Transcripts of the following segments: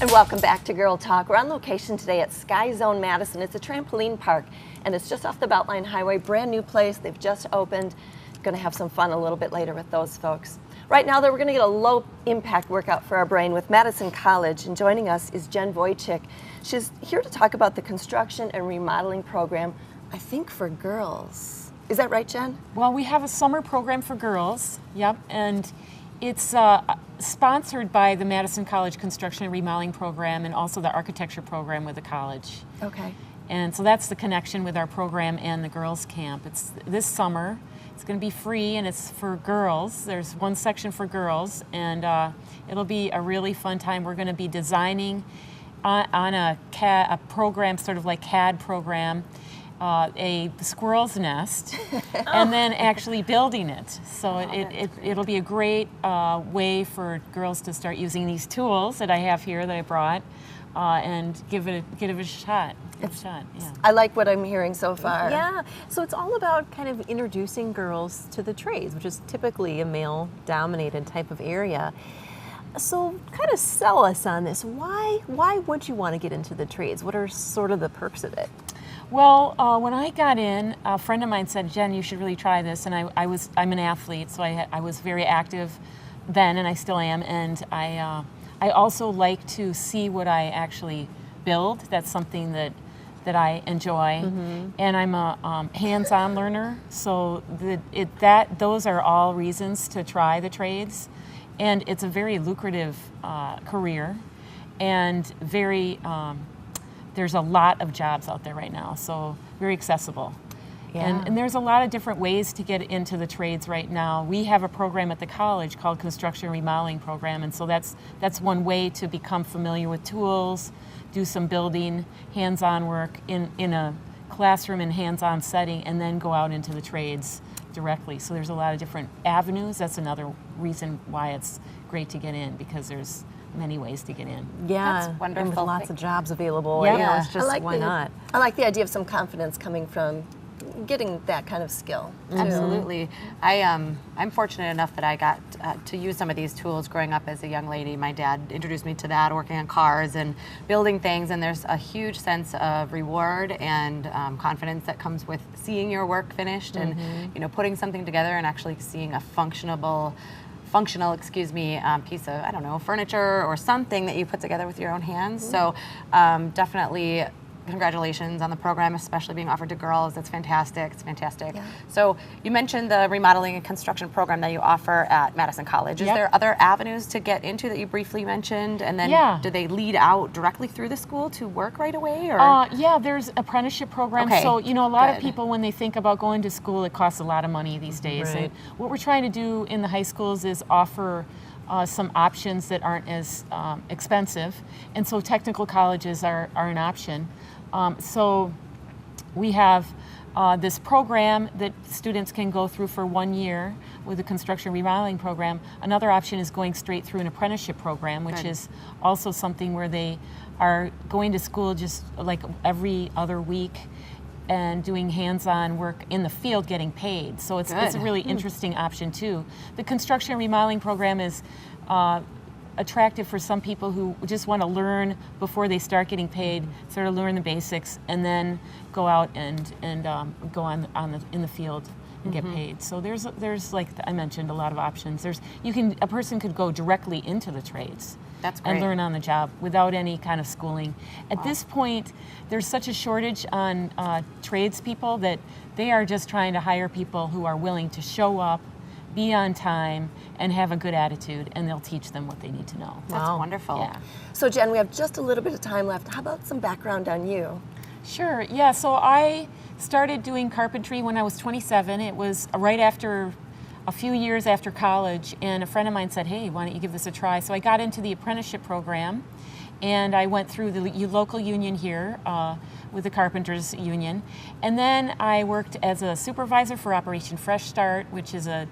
And welcome back to Girl Talk. We're on location today at Sky Zone Madison. It's a trampoline park, and it's just off the Beltline Highway. Brand new place. They've just opened. Going to have some fun a little bit later with those folks. Right now, though, we're going to get a low-impact workout for our brain with Madison College, and joining us is Jen Wojcik. She's here to talk about the construction and remodeling program, I think for girls. Is that right, Jen? Well, we have a summer program for girls, yep, and it's sponsored by the Madison College Construction and Remodeling program and also the architecture program with the college. Okay. And so that's the connection with our program and the girls' camp. It's this summer. It's going to be free, and it's for girls. There's one section for girls, and it'll be a really fun time. We're going to be designing on a program, sort of like CAD program, a squirrel's nest, and then actually building it. So it'll be a great way for girls to start using these tools that I have here that I brought, and give it a shot. Yeah. I like what I'm hearing so far. Yeah, so it's all about kind of introducing girls to the trades, which is typically a male-dominated type of area. So kind of sell us on this. Why would you want to get into the trades? What are sort of the perks of it? Well, when I got in, a friend of mine said, Jen, you should really try this. And I'm an athlete, so I was very active then, and I still am. And I also like to see what I actually build. That's something that I enjoy, and I'm a hands-on learner. So those are all reasons to try the trades, and it's a very lucrative career, and very there's a lot of jobs out there right now. So very accessible. Yeah. And there's a lot of different ways to get into the trades right now. We have a program at the college called Construction and Remodeling program, and so that's one way to become familiar with tools, do some building, hands-on work in a classroom and hands-on setting, and then go out into the trades directly. So there's a lot of different avenues. That's another reason why it's great to get in, because there's many ways to get in. Yeah, that's wonderful. And with lots of jobs avable, yeah. It's just why not? I like the idea of some confidence coming from getting that kind of skill. Absolutely. I'm fortunate enough that I got to use some of these tools growing up as a young lady. My dad introduced me to that, working on cars and building things, and there's a huge sense of reward and confidence that comes with seeing your work finished and putting something together and actually seeing a functional piece of, I don't know, furniture or something that you put together with your own hands. So definitely congratulations on the program, especially being offered to girls. It's fantastic. It's fantastic. Yeah. So you mentioned the remodeling and construction program that you offer at Madison College. Is there other avenues to get into that you briefly mentioned? And then do they lead out directly through the school to work right away? Or? Yeah, there's apprenticeship programs. Okay. So, a lot of people, when they think about going to school, it costs a lot of money these days. Right. And what we're trying to do in the high schools is offer some options that aren't as expensive. And so technical colleges are an option. So we have this program that students can go through for 1 year with the construction remodeling program. Another option is going straight through an apprenticeship program, which is also something where they are going to school just like every other week and doing hands-on work in the field getting paid. So it's a really interesting option too. The construction remodeling program is attractive for some people who just want to learn before they start getting paid, sort of learn the basics, and then go out and go in the field and get paid. So there's like I mentioned, a lot of options. A person could go directly into the trades. That's great. And learn on the job without any kind of schooling. At this point, there's such a shortage on tradespeople that they are just trying to hire people who are willing to show up, be on time, and have a good attitude, and they'll teach them what they need to know. That's wonderful. Yeah. So Jen, we have just a little bit of time left. How about some background on you? Sure, yeah, so I started doing carpentry when I was 27. It was right after a few years after college, and a friend of mine said, hey, why don't you give this a try? So I got into the apprenticeship program, and I went through the local union here with the Carpenters Union. And then I worked as a supervisor for Operation Fresh Start, which is a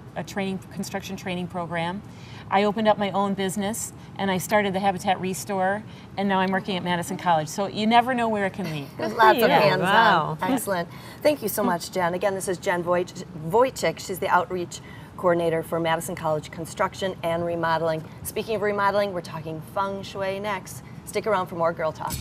construction training program. I opened up my own business, and I started the Habitat Restore, and now I'm working at Madison College. So you never know where it can lead. There's lots of hands-on. Wow. Excellent. Thank you so much, Jen. Again, this is Jen Wojcik. She's the outreach coordinator for Madison College Construction and Remodeling. Speaking of remodeling, we're talking feng shui next. Stick around for more Girl Talk.